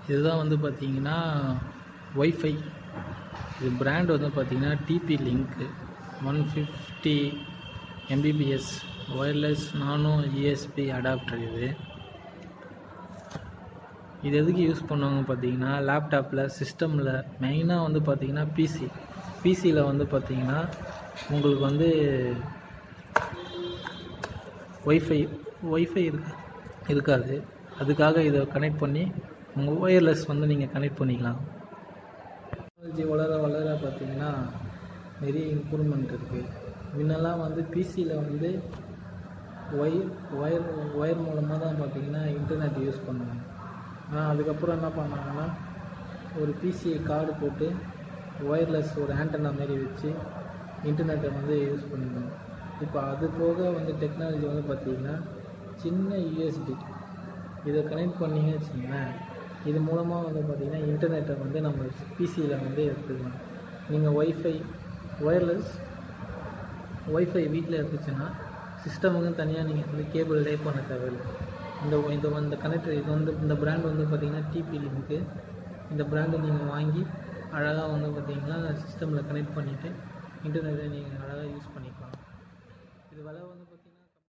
இதுதான் வந்து பார்த்திங்கன்னா ஒய்ஃபை. இது பிராண்ட் வந்து பார்த்திங்கன்னா டிபி லிங்க்கு 150 Mbps ஒயர்லெஸ் நானோ யூஎஸ்பி அடாப்டர். இது எதுக்கு யூஸ் பண்ணுவாங்க பார்த்திங்கன்னா லேப்டாப்பில், சிஸ்டமில், மெயினாக வந்து பார்த்திங்கன்னா பிசியில் வந்து பார்த்திங்கன்னா உங்களுக்கு வந்து ஒய்ஃபை இருக்காது. அதுக்காக இதை கனெக்ட் பண்ணி உங்கள் ஒயர்லெஸ் வந்து நீங்கள் கனெக்ட் பண்ணிக்கலாம். டெக்னாலஜி வளர பார்த்திங்கன்னா நிறைய இம்ப்ரூவ்மெண்ட் இருக்குது. முன்னெல்லாம் வந்து பிசியில் வந்து ஒயர் மூலமாக தான் பார்த்திங்கன்னா இன்டர்நெட் யூஸ் பண்ணுவாங்க. ஆனால் அதுக்கப்புறம் என்ன பண்ணாங்கன்னா ஒரு பிசிஐ கார்டு போட்டு ஒயர்லெஸ் ஒரு ஆண்டனா மாரி வச்சு இன்டர்நெட்டை வந்து யூஸ் பண்ணிக்கணும். இப்போ அது போக வந்து டெக்னாலஜி வந்து பார்த்திங்கன்னா சின்ன யூஎஸ்பி இதை கனெக்ட் பண்ணிங்க வச்சிங்களேன், இது மூலமாக வந்து பார்த்திங்கன்னா இன்டர்நெட்டை வந்து நம்ம பிசியில் வந்து எடுத்துக்கலாம். நீங்கள் ஒய்ஃபை வீட்டில் இருந்துச்சுன்னா சிஸ்டமுக்கும் தனியாக நீங்கள் வந்து கேபிள் லே பண்ண தேவையில்லை. இந்த கனெக்டர் இது வந்து இந்த பிராண்ட் வந்து பார்த்திங்கன்னா டிபி லிங்க்கு. இந்த பிராண்டை நீங்கள் வாங்கி அழகாக வந்து பார்த்திங்கன்னா சிஸ்டமில் கனெக்ட் பண்ணிவிட்டு இன்டர்நெட்டை நீங்கள் அழகாக யூஸ் பண்ணிக்கலாம். இது விலை வந்து